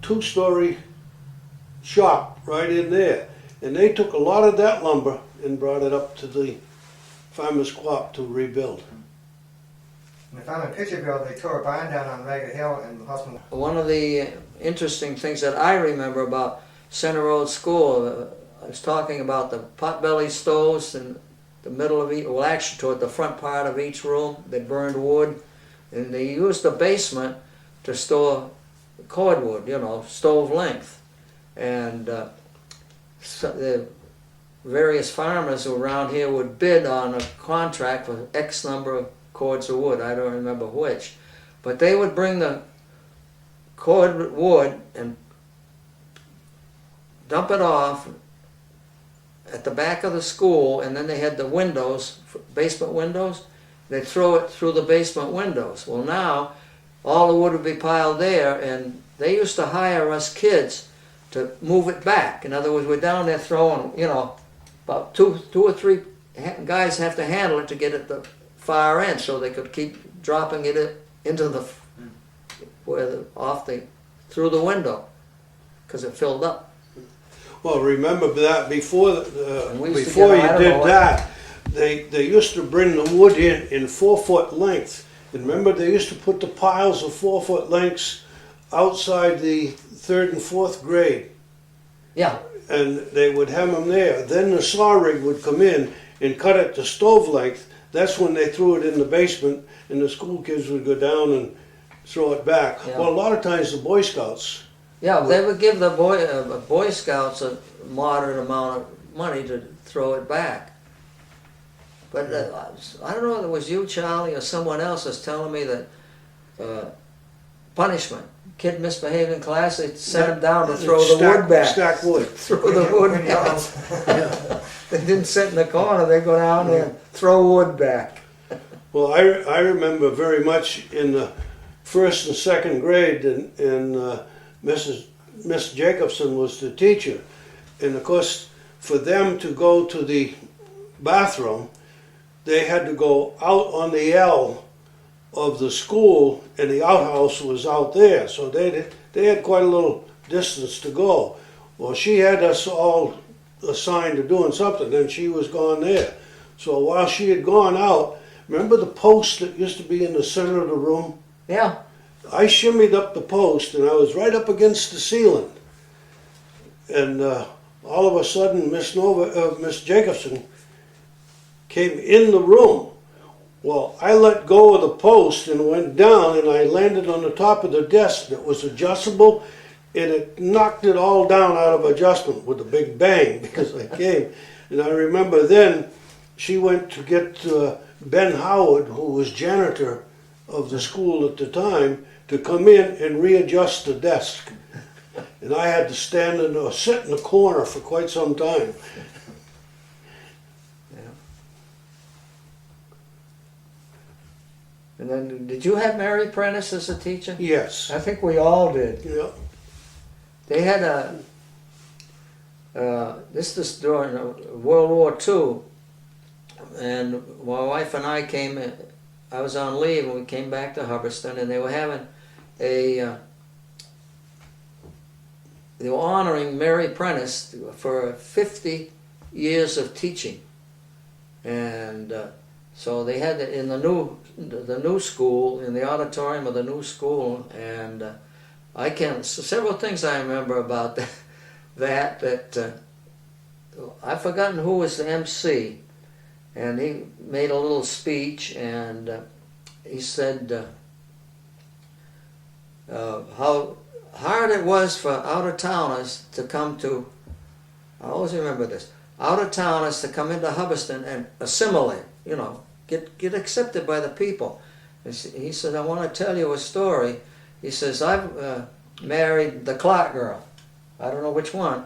two-story shop right in there, and they took a lot of that lumber and brought it up to the Farmers Co-op to rebuild. And I found in Pitcherville, they tore a barn down on Ragged Hill and Hospital. One of the interesting things that I remember about Center Road School, I was talking about the pot-bellied stoves in the middle of each, well actually toward the front part of each room. They burned wood, and they used the basement to store cordwood, you know, stove length. And so the various farmers around here would bid on a contract for X number of cords of wood. I don't remember which. But they would bring the cord wood and dump it off at the back of the school, and then they had the windows, basement windows. They'd throw it through the basement windows. Well, now all the wood would be piled there, and they used to hire us kids to move it back. In other words, we're down there throwing, you know, about two or three guys have to handle it to get at the far end, so they could keep dropping it into the through the window, because it filled up. Well, remember that before you get, did that, they used to bring the wood in 4-foot length. And remember, they used to put the piles of 4-foot lengths outside the 3rd and 4th grade. Yeah. And they would have them there. Then the saw rig would come in and cut it to stove length. That's when they threw it in the basement, and the school kids would go down and throw it back. Yeah. Well, a lot of times the Boy Scouts. Yeah, they would give the Boy Scouts a moderate amount of money to throw it back. But I don't know if it was you, Charlie, or someone else was telling me that punishment. Kid misbehaved in class, they sent him down to throw the wood back. Stack wood. Throw the wood back. They didn't sit in the corner, they go down there and throw wood back. Well, I remember very much in the 1st and 2nd grade, and Miss Jacobson was the teacher. And of course, for them to go to the bathroom, they had to go out on the L of the school, and the outhouse was out there. So they had quite a little distance to go. Well, she had us all assigned to doing something, and she was gone there. So while she had gone out, remember the post that used to be in the center of the room? Yeah. I shimmied up the post, and I was right up against the ceiling. And all of a sudden, Miss Jacobson came in the room. Well, I let go of the post and went down, and I landed on the top of the desk that was adjustable, and it knocked it all down out of adjustment with a big bang because I came. And I remember then she went to get Ben Howard, who was janitor of the school at the time, to come in and readjust the desk. And I had to stand or sit in the corner for quite some time. Yeah. And then, did you have Mary Prentice as a teacher? Yes. I think we all did. Yeah. They had this is during World War II, and my wife and I I was on leave, and we came back to Hubbardston, and they were having they were honoring Mary Prentice for 50 years of teaching, and so they had it in the new school, in the auditorium of the new school, and several things I remember about that. I've forgotten who was the MC, and he made a little speech, and he said how hard it was for out-of-towners to come to I always remember this. Out-of-towners to come into Hubbardston and assimilate, you know, get accepted by the people. He said, I want to tell you a story. He says, I've married the Clark girl. I don't know which one.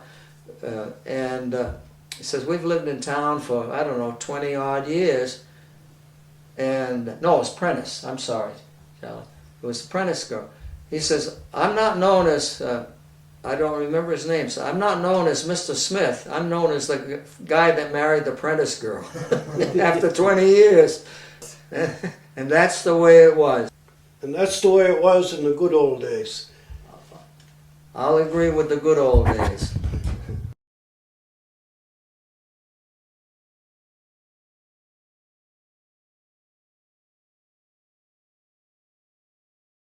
He says, we've lived in town for, I don't know, 20 odd years. And, no, it was Prentice. I'm sorry, Charlie. It was the Prentice girl. He says, I'm not known as, I don't remember his name, so I'm not known as Mr. Smith. I'm known as the guy that married the Prentice girl after 20 years. And that's the way it was. And that's the way it was in the good old days. I'll agree with the good old days.